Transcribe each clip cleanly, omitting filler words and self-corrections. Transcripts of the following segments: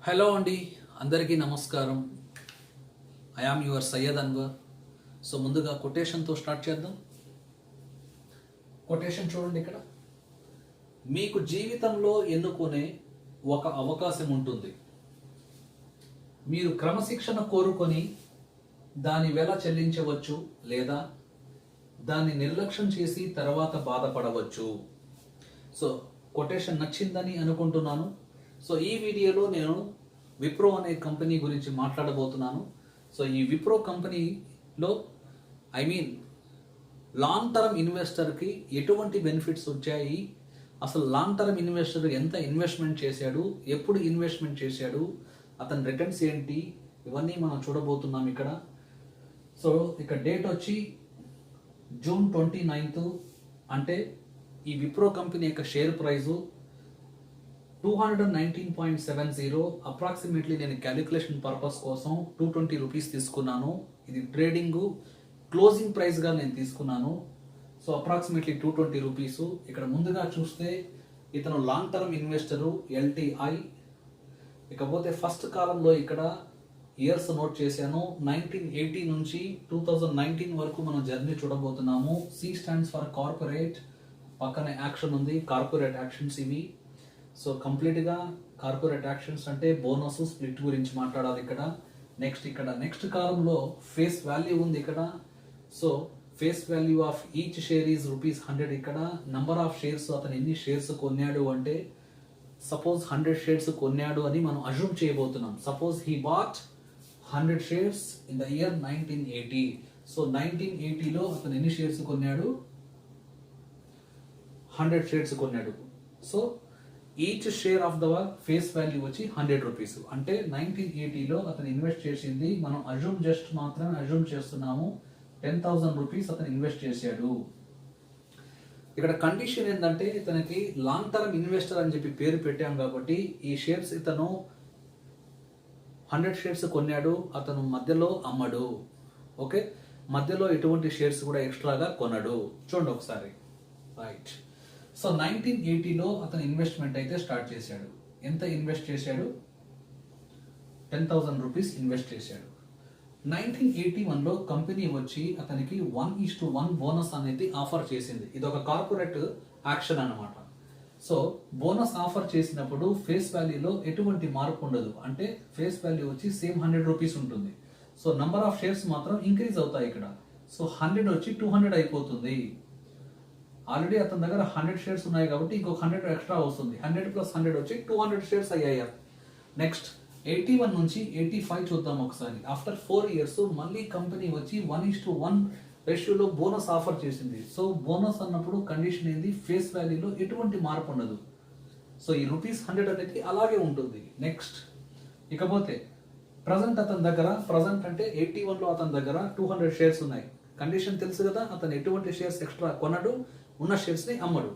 Hello అండి, అందరికీ నమస్కారం. I am your Syed Anwar. So ముందుగా కొటేషన్తో స్టార్ట్ చేద్దాం. కొటేషన్ చూడండి. ఇక్కడ మీకు జీవితంలో ఎన్నుకునే ఒక అవకాశం ఉంటుంది. మీరు క్రమశిక్షణ కోరుకొని దాని వెల చెల్లించవచ్చు, లేదా దాన్ని నిర్లక్ష్యం చేసి తర్వాత బాధపడవచ్చు. సో కొటేషన్ నచ్చిందని అనుకుంటున్నాను. సో ఈ వీడియోలో నేను విప్రో అనే కంపెనీ గురించి మాట్లాడబోతున్నాను. సో ఈ విప్రో కంపెనీలో లాంగ్ టర్మ్ ఇన్వెస్టర్కి ఎటువంటి బెనిఫిట్స్ వచ్చాయి, అసలు లాంగ్ టర్మ్ ఇన్వెస్టర్ ఎంత ఇన్వెస్ట్మెంట్ చేశాడు, ఎప్పుడు ఇన్వెస్ట్మెంట్ చేశాడు, అతని రిటర్న్స్ ఏంటి, ఇవన్నీ మనం చూడబోతున్నాం ఇక్కడ. సో ఇక్కడ డేట్ వచ్చి జూన్ 29. అంటే ఈ విప్రో కంపెనీ యొక్క షేర్ ప్రైజు 219.70. అప్రాక్సిమేట్లీ నేను క్యాలిక్యులేషన్ పర్పస్ కోసం 220 రూపీస్ తీసుకున్నాను. ఇది ట్రేడింగ్ క్లోజింగ్ ప్రైస్గా నేను తీసుకున్నాను. So approximately 220 rupees. ఇక్కడ ముందుగా చూస్తే ఇతను లాంగ్ టర్మ్ ఇన్వెస్టరు, ఎల్టీఐ. ఇకపోతే ఫస్ట్ కాలంలో ఇక్కడ ఇయర్స్ నోట్ చేశాను. 1980 నుంచి 2019 వరకు మనం జర్నీ చూడబోతున్నాము. సి స్టాండ్స్ ఫర్ కార్పొరేట్, పక్కనే యాక్షన్ ఉంది, కార్పొరేట్ యాక్షన్స్ ఇవి. సో కంప్లీట్గా కార్పొరేట్ యాక్షన్స్ అంటే బోనస్, స్ప్లిట్ గురించి మాట్లాడాలి ఇక్కడ. నెక్స్ట్ కాలంలో ఫేస్ వాల్యూ ఉంది ఇక్కడ. So face value of each share is ₹100. ఇక్కడ నంబర్ ఆఫ్ షేర్స్, అతను ఎన్ని షేర్స్ కొన్నాడు అంటే, సపోజ్ 100 షేర్స్ కొన్నాడు అని మనం అజ్యూమ్ చేయబోతున్నాం. Suppose he bought 100 shares in the year 1980. So 1980లో అతను ఎన్ని షేర్స్ కొన్నాడు? 100 షేర్స్ కొన్నాడు. So each share of the face value వచ్చి 100 రూపీస్. అంటే 1980లో అతను ఇన్వెస్ట్ చేసింది, మనం మాత్రమే అజ్యూమ్ చేస్తున్నాము, 10,000 రూపీస్ అతను ఇన్వెస్ట్ చేశాడు. ఇక్కడ కండిషన్ ఏంటంటే, ఇతనికి లాంగ్ టర్మ్ ఇన్వెస్టర్ అని చెప్పి పేరు పెట్టాం కాబట్టి ఈ షేర్స్ ఇతను 100 షేర్స్ కొన్నాడు, అతను మధ్యలో అమ్మడు. ఓకే, మధ్యలో ఎటువంటి షేర్స్ కూడా ఎక్స్ట్రాగా కొనడు. చూడండి ఒకసారి. రైట్. సో 1980లో అతను ఇన్వెస్ట్మెంట్ అయితే స్టార్ట్ చేశాడు. ఎంత ఇన్వెస్ట్ చేశాడు? 10,000 రూపీస్ ఇన్వెస్ట్ చేశాడు. 1981లో కంపెనీ వచ్చి అతనికి 1:1 బోనస్ అనేది ఆఫర్ చేసింది. ఇది ఒక కార్పొరేట్ యాక్షన్ అన్నమాట. సో బోనస్ ఆఫర్ చేసినప్పుడు ఫేస్ వాల్యూలో ఎటువంటి మార్పు ఉండదు. అంటే ఫేస్ వాల్యూ వచ్చి సేమ్ 100 రూపీస్ ఉంటుంది. సో నంబర్ ఆఫ్ షేర్స్ మాత్రం ఇంక్రీజ్ అవుతాయి ఇక్కడ. సో 100 వచ్చి 200 అయిపోతుంది. ఆల్రెడీ అతని దగ్గర 100 షేర్స్ ఉన్నాయి కాబట్టి ఇంకొక 100 ఎక్స్ట్రా వస్తుంది. 100 + 100 వచ్చి 200 షేర్స్ అయ్యాయి. నెక్స్ట్ 81 నుంచి 85 చూద్దాం ఒకసారి. ఆఫ్టర్ 4 ఇయర్స్ మళ్ళీ కంపెనీ వచ్చి 1:1 రేషియోలో బోనస్ ఆఫర్ చేసింది. సో బోనస్ అన్నప్పుడు కండిషన్ ఏంది? ఫేస్ వాల్యూలో ఎటువంటి మార్పు ఉండదు. సో ఈ ₹100 అనేది అలాగే ఉంటుంది. నెక్స్ట్ ఇకపోతే ప్రజెంట్ అతని దగ్గర, ప్రజెంట్ అంటే 81లో అతని దగ్గర 200 షేర్స్ ఉన్నాయి. కండిషన్ తెలుసు కదా, అతను ఎటువంటి షేర్స్ ఎక్స్ట్రా కొనడు, ఉన్న షేర్స్ ని అమ్మడు.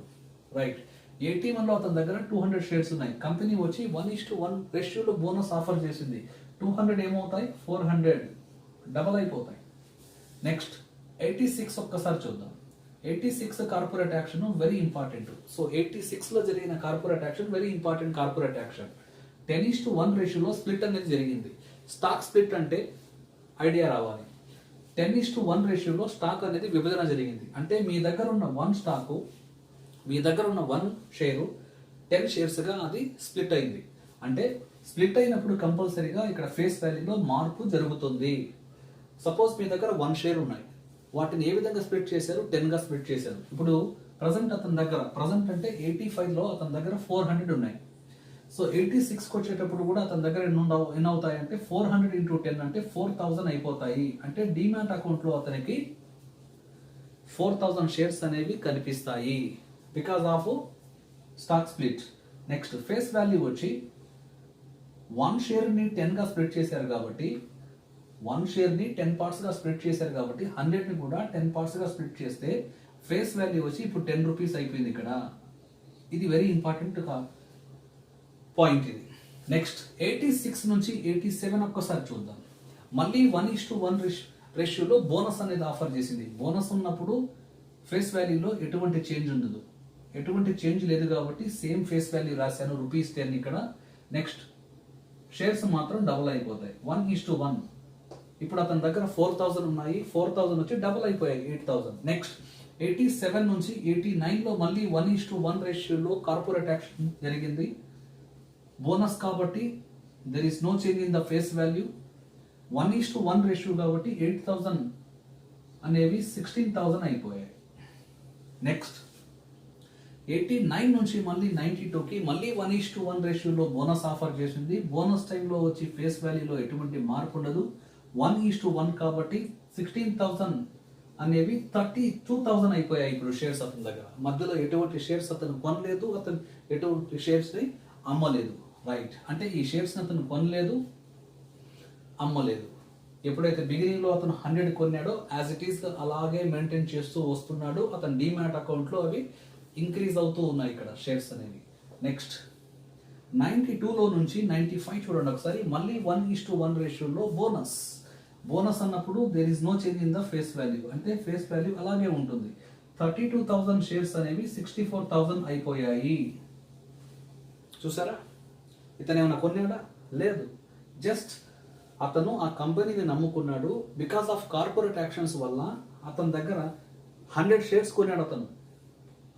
రైట్. 81లో అతని దగ్గర 200 షేర్స్ ఉన్నాయి. కంపెనీ వచ్చి 1:1 రేషియోలో బోనస్ ఆఫర్ చేసింది. 200 ఏమవుతాయి? 400 డబల్ అయిపోతాయి. నెక్స్ట్ 86 ఒక్కసారి చూద్దాం. 86 corporate action very important. So 86లో జరిగిన corporate action very important corporate action. 10:1 రేషియోలో స్ప్లిట్ అనేది జరిగింది. స్టాక్ స్ప్లిట్ అంటే ఐడియా రావాలి. 10:1 రేషియోలో స్టాక్ అనేది విభజన జరిగింది. అంటే మీ దగ్గర ఉన్న 1 స్టాకు, మీ దగ్గర ఉన్న 1 షేరు 10 షేర్స్గా అది స్ప్లిట్ అయింది. అంటే స్ప్లిట్ అయినప్పుడు కంపల్సరీగా ఇక్కడ ఫేస్ వాల్యూలో మార్పు జరుగుతుంది. సపోజ్ మీ దగ్గర 1 షేర్ ఉన్నాయి, వాటిని ఏ విధంగా స్ప్లిట్ చేశారు? 10గా స్ప్లిట్ చేశారు. ఇప్పుడు ప్రజెంట్ అతని దగ్గర, ప్రజెంట్ అంటే 85లో అతని దగ్గర 400 ఉన్నాయి. సో 86కి వచ్చేటప్పుడు కూడా అతని దగ్గర ఎన్ని అవుతాయి అంటే 400 × 10 అంటే 4,000 అయిపోతాయి. అంటే డీమ్యాట్ అకౌంట్లో అతనికి 4,000 షేర్స్ అనేవి కనిపిస్తాయి because of stock split. Next face value వచ్చి 1 షేర్ని 10గా స్ప్లిట్ చేశారు కాబట్టి, 1 షేర్ని 10 పార్ట్స్గా స్ప్లిట్ చేశారు కాబట్టి 100ని కూడా 10 పార్ట్స్గా స్ప్లిట్ చేస్తే ఫేస్ వాల్యూ వచ్చి ఇప్పుడు 10 రూపీస్ అయిపోయింది ఇక్కడ. ఇది వెరీ ఇంపార్టెంట్ పాయింట్ ఇది. నెక్స్ట్ 86 నుంచి 87 ఒక్కసారి చూద్దాం. మళ్ళీ 1:1 రేషియోలో బోనస్ అనేది ఆఫర్ చేసింది. బోనస్ ఉన్నప్పుడు ఫేస్ వాల్యూలో ఎటువంటి చేంజ్ ఉండదు, ఎటువంటి చేంజ్ లేదు కాబట్టి సేమ్ ఫేస్ వాల్యూ రాశాను ₹10 ఇక్కడ. నెక్స్ట్ షేర్స్ మాత్రం డబుల్ అయిపోతాయి 1:1. ఇప్పుడు అతని దగ్గర 4,000 ఉన్నాయి, 4,000 వచ్చి డబుల్ అయిపోయాయి 8,000. నెక్స్ట్ 87 నుంచి 89లో మళ్ళీ 1:1 రేషియోలో కార్పొరేట్ యాక్షన్ జరిగింది. బోనస్ కాబట్టి there is no change in the face value. 1:1 ratio కాబట్టి 8,000 అనేవి 16,000 అయిపోయాయి. నెక్స్ట్ 89 నుంచి మళ్ళీ 92కి మళ్ళీ 1:1 రేషియోలో బోనస్ ఆఫర్ చేసింది. బోనస్ టైంలో వచ్చి ఫేస్ వాల్యూలో ఎటువంటి మార్పు ఉండదు. 1:1 కాబట్టి 16,000 అనేవి 32,000 అయిపోయాయి ఇప్పుడు షేర్స్ అతని దగ్గర. మధ్యలో ఎటువంటి షేర్స్ అతను కొనలేదు, అతను ఎటువంటి షేర్స్ ని అమ్మలేదు. రైట్, అంటే ఈ షేర్స్ అతను కొనలేదు, అమ్మలేదు. ఎప్పుడైతే బిగినింగ్ లో అతను 100 కొన్నాడో యాజ్ ఇట్ ఈస్ అలాగే మెయింటైన్ చేస్తూ వస్తున్నాడు. అతని డిమాట్ అకౌంట్ లో అవి ఇంక్రీజ్ అవుతూ ఉన్నాయి ఇక్కడ షేర్స్ అనేవి. నెక్స్ట్ 92లో నుంచి 95 చూడండి ఒకసారి, మళ్ళీ 1:1 రేషియోలో బోనస్ అన్నప్పుడు there is no change in the face value, అంటే ఫేస్ వాల్యూ అలాగే ఉంటుంది. 32,000 షేర్స్ అనేవి 64,000 అయిపోయాయి. చూసారా, ఇతను ఏమైనా కొన్నాడా? లేదు, జస్ట్ అతను ఆ కంపెనీని నమ్ముకున్నాడు. బికాస్ ఆఫ్ కార్పొరేట్ యాక్షన్స్ వల్ల అతని దగ్గర 100 షేర్స్ కొన్నాడు అతను.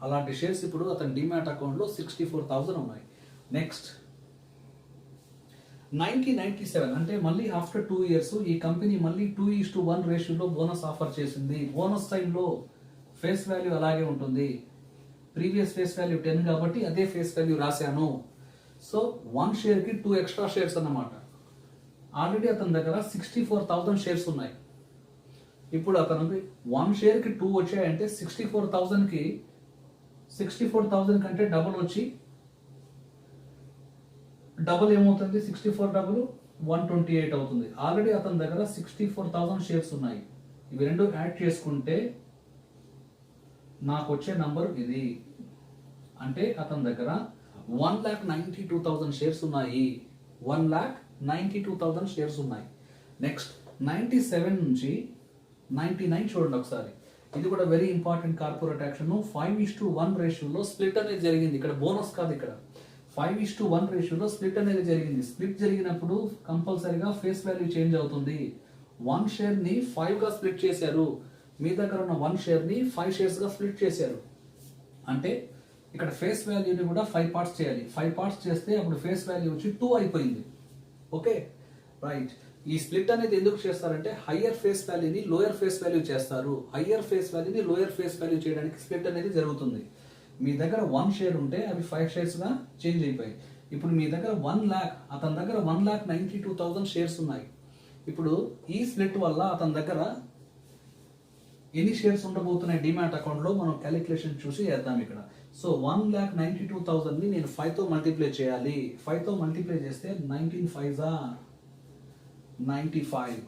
అలాంటి షేర్స్ ఇప్పుడు అతని డిమాట్ అకౌంట్లో 64,000 ఉన్నాయి. నెక్స్ట్ 1997 అంటే మళ్ళీ ఆఫ్టర్ 2 ఇయర్స్ ఈ కంపెనీ మళ్ళీ 2:1 రేషియోలో బోనస్ ఆఫర్ చేసింది. బోనస్ టైంలో ఫేస్ వాల్యూ అలాగే ఉంటుంది. ప్రీవియస్ ఫేస్ వాల్యూ 10 కాబట్టి అదే ఫేస్ వాల్యూ రాశాను. సో 1 షేర్కి 2 ఎక్స్ట్రా షేర్స్ అన్నమాట. ఆల్రెడీ అతని దగ్గర 64,000 షేర్స్ ఉన్నాయి. ఇప్పుడు అతనికి 1 షేర్కి 2 వచ్చాయంటే 64,000 కంటే డబుల్ వచ్చి డబుల్ ఏమవుతుంది, 64 డబుల్ 128 అవుతుంది. ఆల్రెడీ అతని దగ్గర 64,000 షేర్స్ ఉన్నాయి. ఇవి రెండు యాడ్ చేసుకుంటే నాకు వచ్చే నంబర్ ఇది. అంటే అతని దగ్గర 1,92,000 షేర్స్ ఉన్నాయి. 1,92,000 షేర్స్ ఉన్నాయి. నెక్స్ట్ 97 నుంచి 99 చూడండి ఒకసారి. ఇది కూడా వెరీ ఇంపార్టెంట్ కార్పొరేట్ యాక్షన్. 5:1 రేషియోలో స్ప్లిట్ అనేది జరిగింది. ఇక్కడ బోనస్ కాదు, ఇక్కడ 5:1 రేషియోలో స్ప్లిట్ అనేది జరిగింది. స్ప్లిట్ జరిగినప్పుడు కంపల్సరీగా ఫేస్ వాల్యూ చేంజ్ అవుతుంది. 1 షేర్ ని 5 గా స్ప్లిట్ చేశారు. మీ దగ్గర ఉన్న 1 షేర్ ని 5 షేర్స్ గా స్ప్లిట్ చేశారు. అంటే ఇక్కడ ఫేస్ వాల్యూని కూడా 5 పార్ట్స్ చేయాలి. 5 పార్ట్స్ చేస్తే అప్పుడు ఫేస్ వాల్యూ వచ్చి 2 అయిపోయింది. Okay, right. ఈ స్ప్లిట్ అనేది ఎందుకు చేస్తారంటే హయ్యర్ ఫేస్ వాల్యూని లోయర్ ఫేస్ వాల్యూ చేస్తారు. హయ్యర్ ఫేస్ వాల్యూని లోయర్ ఫేస్ వాల్యూ చేయడానికి స్ప్లిట్ అనేది జరుగుతుంది. మీ దగ్గర 1 షేర్ ఉంటే అవి 5 షేర్స్ గా చేంజ్ అయిపోయాయి. ఇప్పుడు మీ దగ్గర 1 లాక్, అతని దగ్గర 1,92,000 షేర్స్ ఉన్నాయి. ఇప్పుడు ఈ స్ప్లిట్ వల్ల అతని దగ్గర ఎన్ని షేర్స్ ఉండబోతున్నాయి డిమాట్ అకౌంట్ లో మనం క్యాలిక్యులేషన్ చూసి వేద్దాం ఇక్కడ. సో 1,92,000 ని నేను 5 తో మల్టిప్లై చేయాలి. 5 తో మల్టిప్లై చేస్తే 19 5s are 95.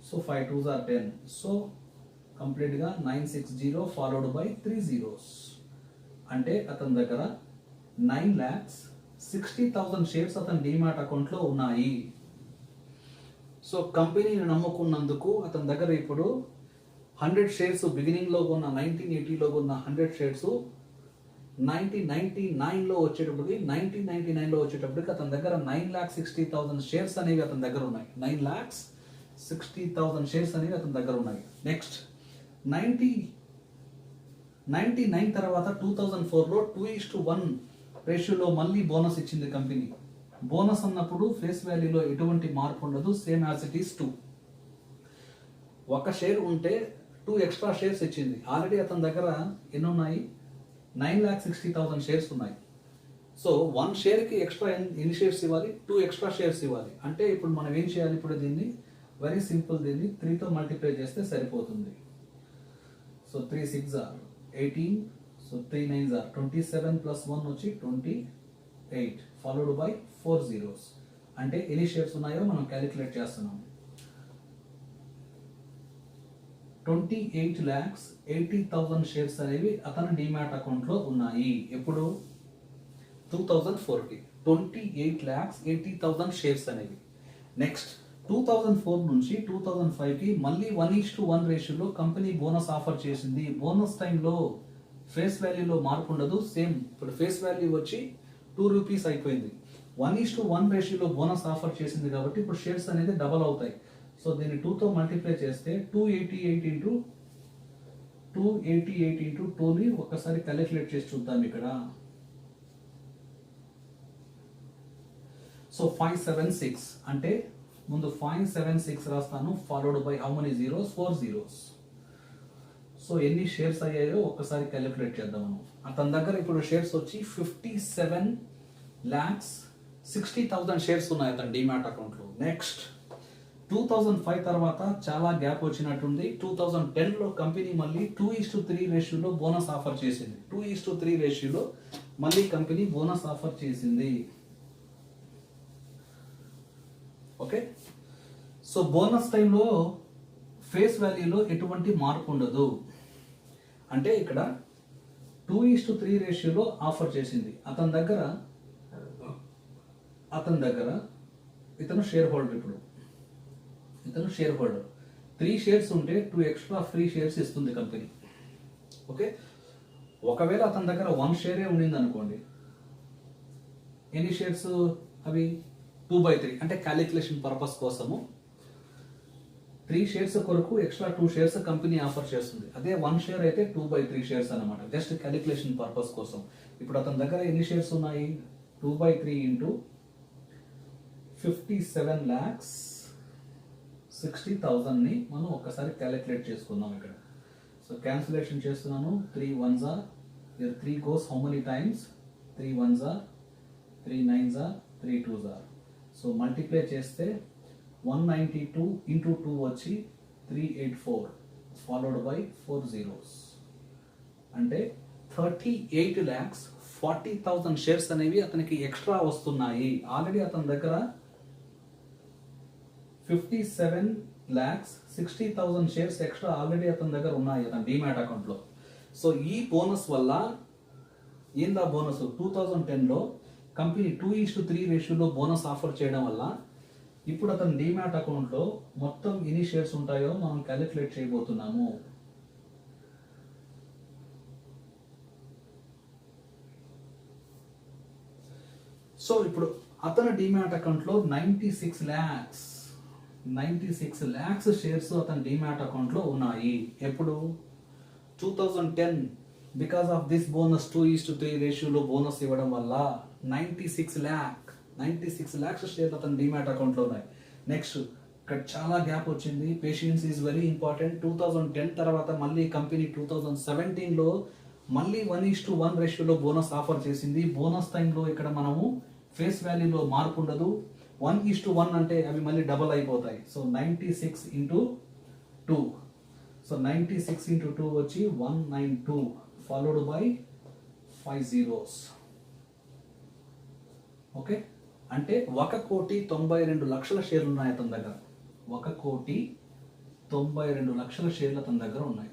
So 5 2s are 10. So complete గా 960 ఫాలోడ్ బై 3 zeros. అంటే అతని దగ్గర 9,60,000 షేర్స్ అతని డిమాట్ అకౌంట్ లో ఉన్నాయి. సో కంపెనీని నమ్ముకున్నందుకు అతని దగ్గర ఇప్పుడు 100 షేర్స్ బిగినింగ్ లో ఉన్న 1980లో ఉన్న 100 షేర్స్ 1999లో వచ్చేటప్పటికి అతని దగ్గర 9,60,000 షేర్స్ అనేవి అతని దగ్గర ఉన్నాయి. 9,60,000 షేర్స్ అనేవి అతని దగ్గర ఉన్నాయి. నెక్స్ట్ 99 తర్వాత 2004లో 2:1 రేషియోలో మళ్ళీ బోనస్ ఇచ్చింది కంపెనీ. బోనస్ అన్నప్పుడు ఫేస్ వాల్యూలో ఎటువంటి మార్పు ఉండదు, సేమ్ యాజ్ ఇట్ ఈస్ 2. ఒక షేర్ ఉంటే 2 ఎక్స్ట్రా షేర్స్ ఇచ్చింది. ఆల్రెడీ అతని దగ్గర ఎన్ని ఉన్నాయి, 9,60,000 షేర్స్ ఉన్నాయి. సో 1 షేర్ కి ఎక్స్ట్రా ఎన్ని షేర్స్ ఇవ్వాలి, 2 ఎక్స్ట్రా షేర్స్ ఇవ్వాలి. అంటే ఇప్పుడు మనం ఏం చేయాలి, ఇప్పుడు దీన్ని వెరీ సింపుల్, దీన్ని 3 తో మల్టిప్లై చేస్తే సరిపోతుంది. So 3 6s are 18. So 3 9s are 27 plus 1 వచ్చి 28 ఫాలోడ్ బై 4 zeros. అంటే ఎన్ని షేర్స్ ఉన్నాయో మనం క్యాలిక్యులేట్ చేస్తున్నాం. 28,80,000 షేర్స్ అనేవి అతని డిమాట్ అకౌంట్ లో ఉన్నాయి. ఎప్పుడు 2004కి 28,80,000 షేర్స్ అనేవి. నెక్స్ట్ 2004 నుంచి 2005కి మళ్ళీ 1:1 రేషియోలో కంపెనీ బోనస్ ఆఫర్ చేసింది. బోనస్ టైంలో ఫేస్ వాల్యూలో మార్పు ఉండదు, సేమ్. ఇప్పుడు ఫేస్ వాల్యూ వచ్చి 2 రూపీస్ అయిపోయింది. 1:1 రేషియోలో బోనస్ ఆఫర్ చేసింది కాబట్టి ఇప్పుడు షేర్స్ అనేది డబల్ అవుతాయి. సో దీన్ని 2తో మల్టిప్లై చేస్తే 288 ఇంటూ 2ని ఒక్కసారి క్యాలిక్యులేట్ చేసి చూద్దాం ఇక్కడ. సో 576 అంటే ముందు 576 రాస్తాను, followed by how many zeros, 4 zeros. So ఎన్ని షేర్స్ అయ్యాయో ఒక్కసారి క్యాలిక్యులేట్ చేద్దాం మనం. అతని దగ్గర ఇప్పుడు షేర్స్ వచ్చి 57,60,000 షేర్స్ ఉన్నాయి అతని డిమాట్ అకౌంట్లో. నెక్స్ట్ 2005 తర్వాత చాలా గ్యాప్ వచ్చినట్టుంది. 2010లో కంపెనీ మళ్ళీ 2:3 రేషియోలో బోనస్ ఆఫర్ చేసింది. 2:3 రేషియోలో మళ్ళీ కంపెనీ బోనస్ ఆఫర్ చేసింది. ఓకే, సో బోనస్ టైంలో ఫేస్ వాల్యూలో ఎటువంటి మార్పు ఉండదు. అంటే ఇక్కడ 2:3 రేషియోలో ఆఫర్ చేసింది. అతని దగ్గర ఇతను షేర్ హోల్డర్. ఇప్పుడు ఇతను షేర్ హోల్డర్. 3 షేర్స్ ఉంటే 2 ఎక్స్ట్రా ఫ్రీ షేర్స్ ఇస్తుంది కంపెనీ. ఓకే, ఒకవేళ అతని దగ్గర 1 షేరే ఉండింది అనుకోండి, ఎన్ని షేర్స్ అవి 2/3, అంటే క్యాలిక్యులేషన్ పర్పస్ కోసము 3 షేర్స్ కొరకు ఎక్స్ట్రా 2 షేర్స్ కంపెనీ ఆఫర్ చేస్తుంది. అదే 1 షేర్ అయితే 2/3 షేర్స్ అనమాట, జస్ట్ క్యాలిక్యులేషన్ పర్పస్ కోసం. ఇప్పుడు అతని దగ్గర ఎన్ని షేర్స్ ఉన్నాయి, 2/3 ఇంటూ 57,60,000ని మనం ఒక్కసారి క్యాలిక్యులేట్ చేసుకుందాం ఇక్కడ. సో క్యాన్సిలేషన్ చేస్తున్నాను. 3 1s are, here 3 goes how many times, 3 1s are, 3 9s are, 3 2s are. So multiply చేస్తే 192 ఇంటూ 2 వచ్చి 384, ఫాలోడ్ బై 4 zeros. అంటే 38,40,000 షేర్స్ అనేవి అతనికి ఎక్స్ట్రా వస్తున్నాయి. ఆల్రెడీ అతని దగ్గర 57,60,000 షేర్స్ ఎక్స్ట్రా ఆల్రెడీ అతని దగ్గర ఉన్నాయి అతని డిమాట్ అకౌంట్లో. సో ఈ బోనస్ వల్ల ఏందా బోనస్, 2010లో కంపెనీ 2:3 రేషియోలో బోనస్ ఆఫర్ చేయడం వల్ల ఇప్పుడు అతని డిమాట్ అకౌంట్లో మొత్తం ఎన్ని షేర్స్ ఉంటాయో మనం క్యాలిక్యులేట్ చేయబోతున్నాము. సో ఇప్పుడు అతని డిమాట్ అకౌంట్లో 96 lakhs షేర్స్ అతని డిమాట్ అకౌంట్లో ఉన్నాయి. ఎప్పుడు 2010 బికాస్ ఆఫ్ దిస్ బోనస్ 2:3 రేషియోలో బోనస్ ఇవ్వడం వల్ల 96 lakhs షేర్స్ అతని డిమాట్ అకౌంట్లో ఉన్నాయి. నెక్స్ట్ ఇక్కడ చాలా గ్యాప్ వచ్చింది. Patience is very important. 2010 తర్వాత మళ్ళీ కంపెనీ 2017లో మళ్ళీ 1:1 రేషియోలో బోనస్ ఆఫర్ చేసింది. బోనస్ టైంలో ఇక్కడ మనము ఫేస్ వాల్యూలో మార్పు ఉండదు. 1:1 అంటే అవి మళ్ళీ డబల్ అయిపోతాయి. సో 96 ఇంటూ 2, సో 96 ఇంటూ 2 వచ్చి 192, ఫాలోడ్ బై 5 zeros. ఓకే, అంటే 1,92,00,000 షేర్లు ఉన్నాయి అతని దగ్గర. 1,92,00,000 షేర్లు అతని దగ్గర ఉన్నాయి.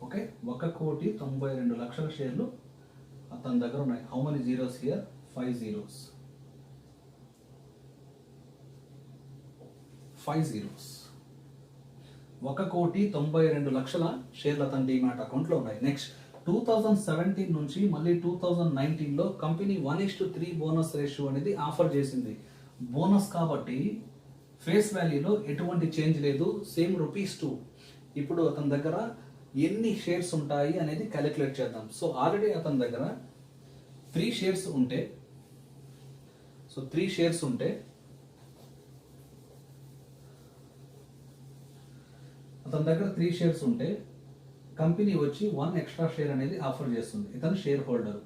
ఓకే, 1,92,00,000 షేర్లు అతని దగ్గర ఉన్నాయి. How many zeros here, 5 zeros. 1,92,00,000 షేర్లు అతని డిమాట్ అకౌంట్లో ఉన్నాయి. నెక్స్ట్ 2017 నుంచి మళ్ళీ 2019లో కంపెనీ 1:3 బోనస్ రేషియో అనేది ఆఫర్ చేసింది. బోనస్ కాబట్టి ఫేస్ వాల్యూలో ఎటువంటి చేంజ్ లేదు, సేమ్ ₹2. ఇప్పుడు అతని దగ్గర ఎన్ని షేర్స్ ఉంటాయి అనేది క్యాలిక్యులేట్ చేద్దాం. సో ఆల్రెడీ అతని దగ్గర 3 షేర్స్ ఉంటే, సో 3 షేర్స్ ఉంటే అతని దగ్గర 3 షేర్స్ ఉంటే కంపెనీ వచ్చి 1 ఎక్స్ట్రా షేర్ అనేది ఆఫర్ చేస్తుంది. ఇతను షేర్ హోల్డర్,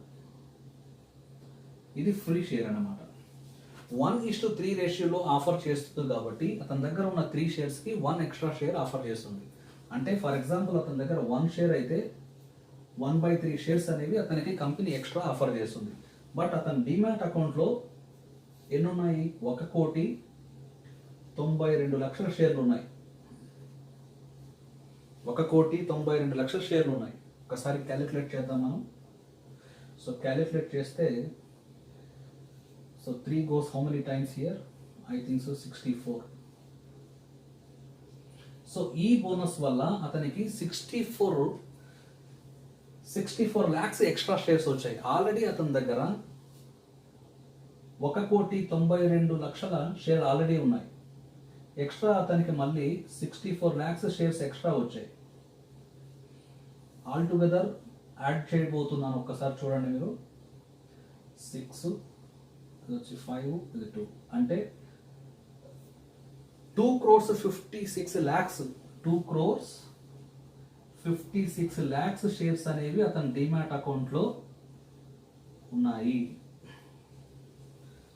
ఇది ఫ్రీ షేర్ అన్నమాట. 1:3 రేషియోలో ఆఫర్ చేస్తుంది కాబట్టి అతని దగ్గర ఉన్న 3 షేర్స్కి 1 ఎక్స్ట్రా షేర్ ఆఫర్ చేస్తుంది. అంటే ఫర్ ఎగ్జాంపుల్ అతని దగ్గర 1 షేర్ అయితే 1/3 షేర్స్ అనేవి అతనికి కంపెనీ ఎక్స్ట్రా ఆఫర్ చేస్తుంది. బట్ అతని డిమాట్ అకౌంట్లో ఎన్ని ఉన్నాయి, 1,92,00,000 షేర్లు ఉన్నాయి. 1,92,00,000 షేర్లు ఉన్నాయి. ఒకసారి క్యాలిక్యులేట్ చేద్దాం మనం. సో క్యాలిక్యులేట్ చేస్తే, so 3 goes how many times here, I think so 64. So ఈ బోనస్ వల్ల అతనికి 64 64 lakhs ఎక్స్ట్రా షేర్స్ వచ్చాయి. ఆల్రెడీ అతని దగ్గర 1,92,00,000 షేర్ ఆల్రెడీ ఉన్నాయి. ఎక్స్ట్రా అతనికి మళ్ళీ 64 lakhs షేర్స్ ఎక్స్ట్రా వచ్చాయి. ఆల్ టుగెదర్ యాడ్ చేయబోతున్నాను, ఒక్కసారి చూడండి మీరు. 6 ఇది వచ్చి 5 ఇది 2 అంటే 2,56,00,000 2,56,00,000 షేర్స్ అనేవి అతని డిమాట్ అకౌంట్లో ఉన్నాయి.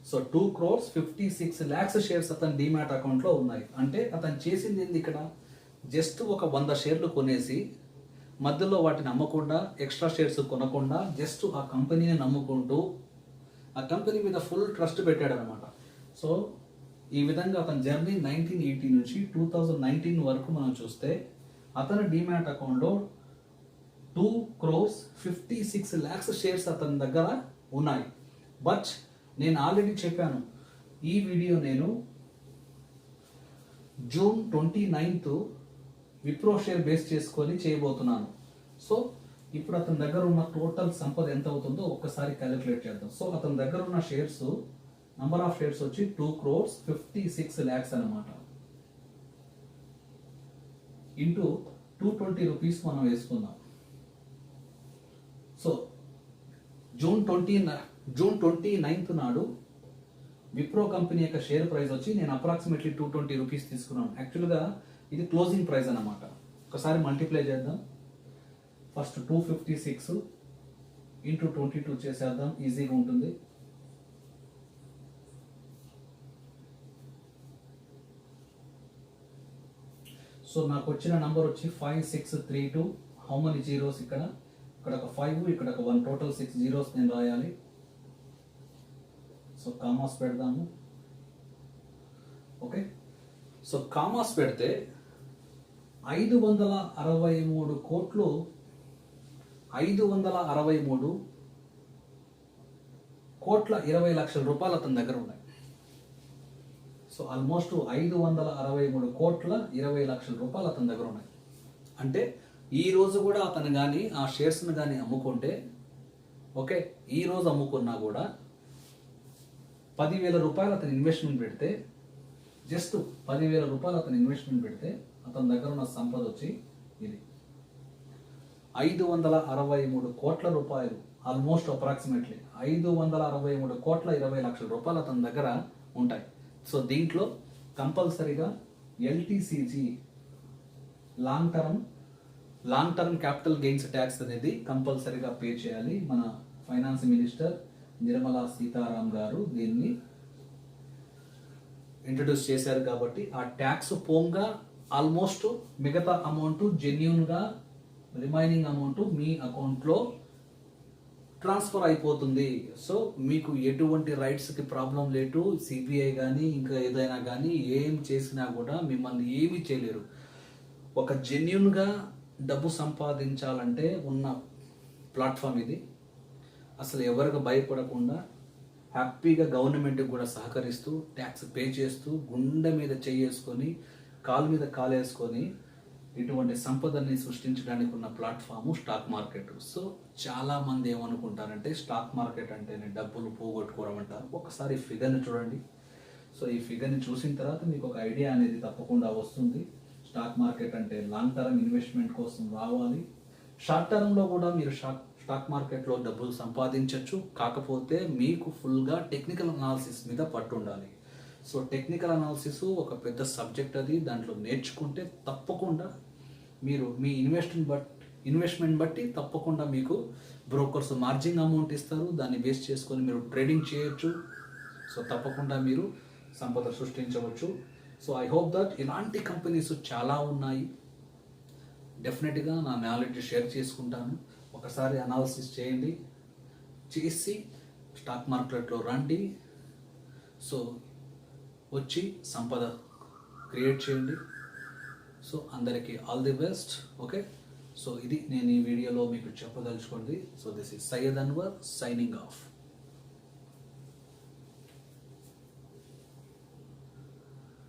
సో 2,56,00,000 షేర్స్ అతని డిమాట్ అకౌంట్లో ఉన్నాయి. అంటే అతను చేసింది ఏంది ఇక్కడ? జస్ట్ ఒక 100 షేర్లు కొనేసి మధ్యలో వాటిని అమ్మకుండా, ఎక్స్ట్రా షేర్స్ కొనకుండా, జస్ట్ ఆ కంపెనీని నమ్ముకుంటూ ఆ కంపెనీ మీద ఫుల్ ట్రస్ట్ పెట్టాడు అనమాట. సో ఈ విధంగా అతని జర్నీ 1980 నుంచి 2019 వరకు మనం చూస్తే అతని డిమాట్ అకౌంట్లో 2,56,00,000 షేర్స్ అతని దగ్గర ఉన్నాయి. బట్ నేను ఆల్రెడీ చెప్పాను, ఈ వీడియో నేను June 29 విప్రో షేర్ బేస్ చేసుకొని చేయబోతున్నాను. సో ఇప్పుడు అతని దగ్గర ఉన్న టోటల్ సంపద ఎంత అవుతుందో ఒక్కసారి క్యాలిక్యులేట్ చేద్దాం. సో అతని దగ్గర ఉన్న షేర్స్, నంబర్ ఆఫ్ షేర్స్ వచ్చి 2,56,00,000 అనమాట. ఇంటూ 220 రూపీస్ మనం వేసుకుందాం. సో జూన్ 29 నాడు విప్రో కంపెనీ యొక్క షేర్ ప్రైస్ వచ్చి నేను అప్రాక్సిమేట్లీ 220 రూపీస్ తీసుకున్నాను. యాక్చువల్గా ఇది క్లోజింగ్ ప్రైస్ అన్నమాట. ఒకసారి మల్టిప్లై చేద్దాం. ఫస్ట్ 256 ఇంటూ 22 చేసేద్దాం, ఈజీగా ఉంటుంది. సో నాకు వచ్చిన నంబర్ వచ్చి 5632. How many zeros? ఇక్కడ ఒక 5, ఇక్కడ ఒక 1, టోటల్ 6 జీరోస్ నేను రాయాలి. సో కామాస్ పెడదాము. ఓకే, సో కామాస్ పెడితే 563 కోట్లు, 563,20,00,000 రూపాయలు అతని దగ్గర ఉన్నాయి. సో ఆల్మోస్ట్ 563,20,00,000 రూపాయలు అతని దగ్గర ఉన్నాయి. అంటే ఈ రోజు కూడా అతను కానీ ఆ షేర్స్ని కానీ అమ్ముకుంటే, ఓకే, ఈ రోజు అమ్ముకున్నా కూడా 10,000 రూపాయలు అతను ఇన్వెస్ట్మెంట్ పెడితే, జస్ట్ 10,000 రూపాయలు అతను ఇన్వెస్ట్మెంట్ పెడితే అతని దగ్గర ఉన్న సంపద వచ్చి ఇది 563 కోట్ల రూపాయలు. ఆల్మోస్ట్ అప్రాక్సిమేట్లీ 563,20,00,000 రూపాయలు అతని దగ్గర ఉంటాయి. సో దీంట్లో కంపల్సరీగా LTCG long term capital gains tax అనేది కంపల్సరీగా పే చేయాలి. మన ఫైనాన్స్ మినిస్టర్ నిర్మలా సీతారాం గారు దీన్ని ఇంట్రడ్యూస్ చేశారు కాబట్టి ఆ ట్యాక్స్ పోంగా ఆల్మోస్ట్ మిగతా అమౌంట్ జెన్యూన్గా రిమైనింగ్ అమౌంట్ మీ అకౌంట్లో ట్రాన్స్ఫర్ అయిపోతుంది. సో మీకు ఎటువంటి రైట్స్కి ప్రాబ్లం లేదు. సిబిఐ కానీ ఇంకా ఏదైనా కానీ ఏం చేసినా కూడా మిమ్మల్ని ఏమీ చేయలేరు. ఒక జెన్యున్గా డబ్బు సంపాదించాలంటే ఉన్న ప్లాట్ఫామ్ ఇది. అసలు ఎవరికి భయపడకుండా హ్యాపీగా గవర్నమెంట్కి కూడా సహకరిస్తూ ట్యాక్స్ పే చేస్తూ గుండె మీద చేసుకొని కాలు మీద కాలేసుకొని ఇటువంటి సంపదని సృష్టించడానికి ఉన్న ప్లాట్ఫామ్ స్టాక్ మార్కెట్. సో చాలా మంది ఏమనుకుంటారంటే స్టాక్ మార్కెట్ అంటేనే డబ్బులు పోగొట్టుకోవడం అంటారు. ఒకసారి ఫిగర్ని చూడండి. సో ఈ ఫిగర్ని చూసిన తర్వాత మీకు ఒక ఐడియా అనేది తప్పకుండా వస్తుంది. స్టాక్ మార్కెట్ అంటే లాంగ్ టర్మ్ ఇన్వెస్ట్మెంట్ కోసం రావాలి. షార్ట్ టర్మ్లో కూడా మీరు స్టాక్ మార్కెట్లో డబ్బులు సంపాదించవచ్చు. కాకపోతే మీకు ఫుల్గా టెక్నికల్ అనాలిసిస్ మీద పట్టు ఉండాలి. సో టెక్నికల్ అనాలిసిస్ ఒక పెద్ద సబ్జెక్ట్ అది. దాంట్లో నేర్చుకుంటే తప్పకుండా మీరు మీ ఇన్వెస్ట్మెంట్ బట్టి తప్పకుండా మీకు బ్రోకర్స్ మార్జిన్ అమౌంట్ ఇస్తారు. దాన్ని బేస్ చేసుకొని మీరు ట్రేడింగ్ చేయొచ్చు. సో తప్పకుండా మీరు సంపద సృష్టించవచ్చు. సో ఐ హోప్ దట్ ఇలాంటి కంపెనీస్ చాలా ఉన్నాయి. డెఫినెట్గా నా నాలెడ్జ్ షేర్ చేసుకుంటాను. ఒకసారి అనాలిసిస్ చేయండి, చేసి స్టాక్ మార్కెట్లో రండి. సో వచ్చి సంపద క్రియేట్ చేయండి. సో అందరికీ all the best. Okay, so ఇది నేను ఈ వీడియోలో మీకు చెప్పదలుచుకోండి. So this is Syed Anwar signing of.